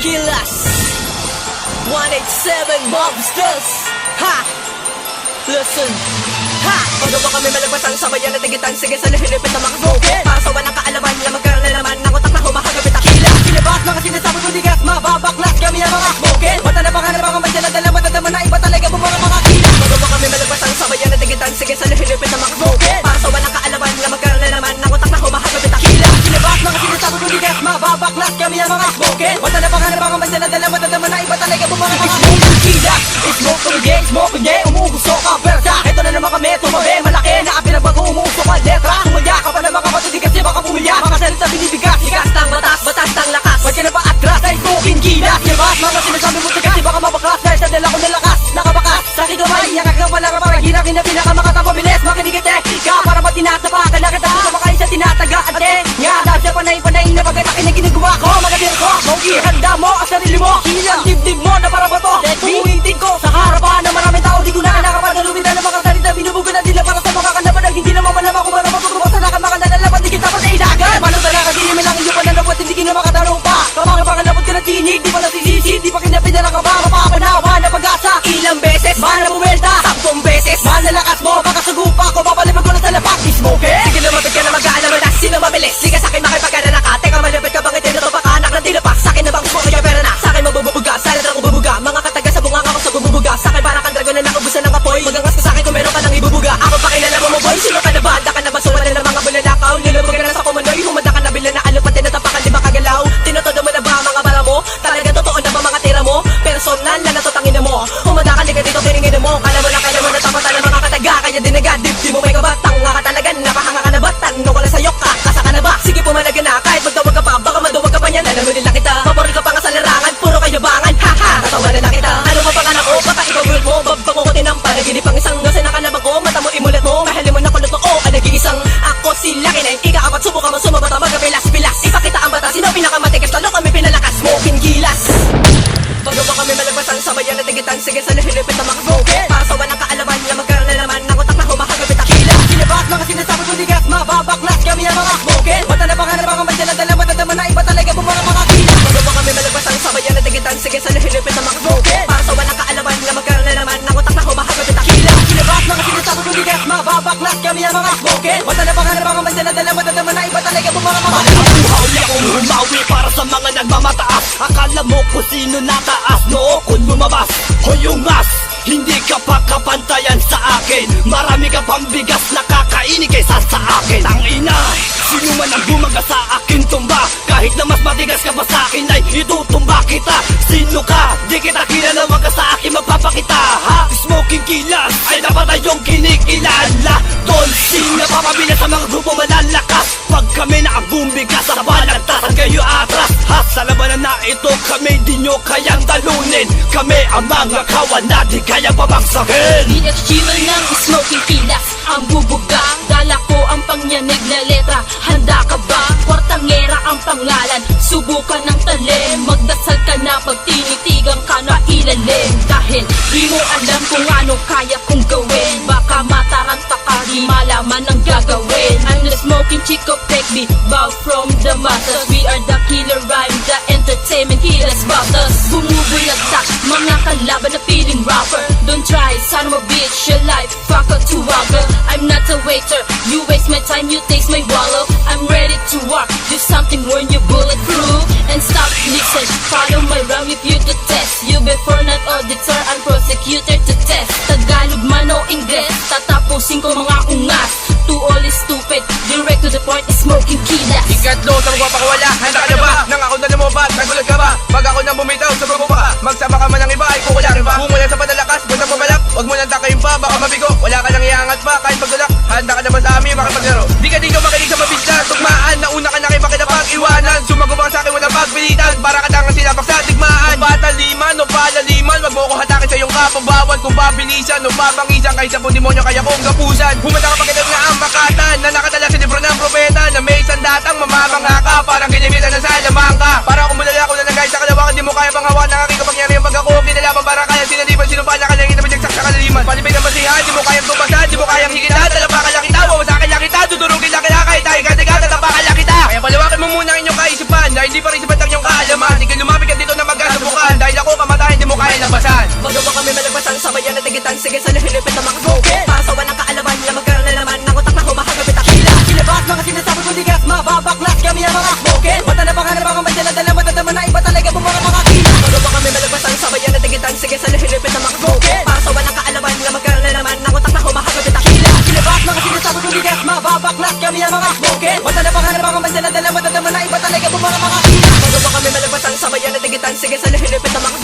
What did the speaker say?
Killers 187 Mobsters. Ha! Listen. Ha! Pagawa kami malagpasan sa bayan na tigitan. Sige sa lihilipit na mga broken. Para sa walang kaalaman na magkaroon na naman ng utak na humahagapit ang kila. Sinabas mga sinasabi ko digas, mababaklas kami ang mga smokin. Mata na baka na baka may dala-dala matadama na iba talaga bumara mga kila. Pagawa kami malagpasan sa bayan na tigitan. Sige sa lihilipit na mga broken. Para sa walang kaalaman na magkaroon na naman ng utak na humahagapit ang kila. Sinabas mga sinasabi ko digas, mababaklas kami ang mga smokin. Mata na baka may dala-dala matadama na iba talaga bumara mga kila. Smoke again, umuusok ang persa. Ito na naman kami, tumabi, malaki na ang pinagbago, umuusok ang letra. Tumulya ka pa na mga kapatid kasi baka pumilya. Mga salita binibigas, higas ng batas, batas ng lakas. Ba't ka na ba atras ay smoking gilas? Yabas, mga sinasabi mo kasi baka mabaklas. Dahil sa dala ko na lakas, nakabakas. Sa aking kamay, yakak ng palara para hirakin na pinakamakatang pabilis. Makinig ka para matinatapakan na kita. Kumakain sa tinatagaan nga, dahil sa panay-panay na pagkataki na ginagawa ko. Magadir ko, smoky, handa mo ang sarili mo. Ang dibdib mo na para ba to? Buuintin ko sa harapan na maraming tao. Di ko na kinakapan na lumita ng mga salita. Binubugan na nila para sa mga kalaban. Ang hindi naman malaman kung ano matuturo sa lakan. Mga nalalaman, di kita pa sa ilagan. Paano talaga, di naman lang yung pananapot. Hindi ka na makatanong pa. Kapag pangalapot ka na tinig, di pa nasisisid. Di pa kinapinala ka ba, mapapanawa na pag-asa. Ilang beses, mahal na bumenta. 10 beses, mahal na lakas mo. Makasugupa ko, papalipag ko na sa lapak. Smoke, sige lumapit ka na mag-aalam na. Sino mabilis? Sige sa'kin makipagkana ka. Teka malapit ka, bakit ito pa kaanak ng tinapak? Sa'kin na bang smoke kaya pera na? Sa'kin mabubuga, sana na ako bubuga. Mga kataga sa bunga ako sa bubuga. Sa'kin para kang dragon na naubusan ng apoy. Magangas ka sa'kin kung meron ka nang ibubuga. Ako pa kilala mo boy, sino ka na ba? Handa ka na ba suwala ng mga bulalakaw? Nilubog ka na sa kumanoy, humanda ka na bila na ano pati natapakan di makagalaw. Tinotodo mo na ba mga bara mo? Talaga totoo na ba mga tira mo? Personal na natutangin mo. Humanda ka liga dito tiningin mo. Kala mo na tapatan ng mga kataga. Kaya dinagadib, di mo may kabatang. Nga ka talaga, napahanga ka na ba? Tanong ko lang sa'yo ka, kasa ka na ba? Sige pumalaga na, kahit magdawag ka pa. Baka maduwag ka pa niyan, alam mo nila kita. Paboril ka pa nga sa larangan, puro kayabangan. Haha, katawanan na kita. Ano pa pangalan ko? Baka ikaw world mo. Babangutin ang panaginip ang isang dosa na kalabang ko. Mata mo imulat mo, mahalin mo na kulot mo. Ang nag-iisang ako sila kinay. Ika-apat, subukan mo sumabata, magabilas-bilas. Ipakita ang bata, sino pinakamatikas? Talo kami pinalakas, smoking gilas. Pagawa kami malagpasan sa bayan na tigitan. Sige sa lihilipit na mga broken. Para sa walang kaalaman na magkaroon na naman ng utak na humahagapit ang kila. Sinabas mga sinasabi ko digas, mababaklas kami ang mga smoken. Mata na baka may dala-dala matadama na iba talaga bumara mga kila. Pagawa kami malagpasan sa bayan na tigitan. Sige sa lihilipit na mga broken. Para sa walang kaalaman na magkaroon na naman ng utak na humahagapit ang kila. Sinabas mga sinasabi ko digas, mababaklas kami ang mga smoken. Mata na baka may dala-dala matadama na iba talaga bumara mga kila. Mabuhaw akong humawi para sa mga nagmamataas. Akala mo kung sino nataas, noo kung lumabas. Hoyungas, hindi ka pa kapantayan sa akin. Marami ka pang bigas na kakainin kaysa sa akin. Tangina, sino man ang bumaga sa akin tumba. Kahit na mas matigas ka pa sa akin ay itutumba kita. Sino ka? Di kita kilala, wag ka sa akin magpapakita. Ha? Smoking kilas ay dapat tayong kinikilala. Tolsing na papabila sa mga grupo malalakas. Pag kami na ang bumigas sa balagtasan kayo atras. Ha? Sa labanan na ito kami di nyo kayang talunin. Kami ang mga kawan na di kayang pabagsakin. Inexchival ng smoking kilas ang bubuga. Dala ko ang pangyanig na letra. Handa ka ba? Kwartangera ang pangalan. Subukan ng talim. Magdasal ka na pag tinitigang ka na ilalim. Dahil di mo alam kung ano kaya kong gawin. Baka mataranta ka, di malaman ang gagawin. I'm the smoking chico Pegby, bow from the masses. We are the killer rhyme, the entertainment killers battles. Bumubulagtak, mga kalaban na feeling rapper. Don't try, son of a bitch, your life fucker to waggle. I'm not a waiter, you waste my time, you taste my wallow. I'm ready to work, do something when you bulletproof. And stop, listen, follow my rhyme if you detest. You before not auditor, I'm prosecutor to test. Tagalog man o Ingles, tatapusin ko mga ungas. To all is stupid, direct to the point is smoking kilas. Ikatlo sa magpapakawala, handa ka na ba? Nang ako na lumobat, nagulat ka ba? Pag ako nang bumitaw sa grupo pa, magsama ka man ng iba ay kukularin pa. Kung wala sa padalakas, basta pabalak, wag mo nang takayin pa, baka mabigo. Wala ka nang iangat pa, kahit pagdulak, handa ka na ba sa amin makipaglaro? Di ka dito makinig sa mabis na tugmaan, nauna ka na kayo makitapag-iwanan. Sumagubang sa akin walang pagpilitan, para ka tangang sinapak sa digmaan. Pataliman o palaliman, wag mo ko hatakin sa iyong kapabawat. Kung pabilisan o pabangisan, kahit sa demonyo kaya kong gapusan. Humanda ka pakitag na ang makatan, na nakatala sa libro ng propeta, na may isang datang mamamangha ka, parang kinimitan na sa alamang ka. Para kumulala ko na nagay sa kalawakan, di mo kaya panghawa ng aking kapangyarihan. Pag ako kinalaban para kaya sinalipan, sinumpa na kanyang itabagsak sa kalaliman. Palibig ng basihan, di mo kayang tumasa, di mo kayang higita. Talapakan lang kita, wawasakin lang kita, tutulungin lang kita, kahit tayo katiga, tatapakan lang kita. Kaya palawakin mo muna ang inyong kaisipan, dahil di pa rin sipat ang iyong kaalaman. Di ka lumapit ka dito na baklas, kami ang mga smoker. Wala na baka na baka man dala-dala, matadama na iba talaga po mga kila. Magawa kami malagpasan, sabayan at tigitan, sige sa lihilipit na mga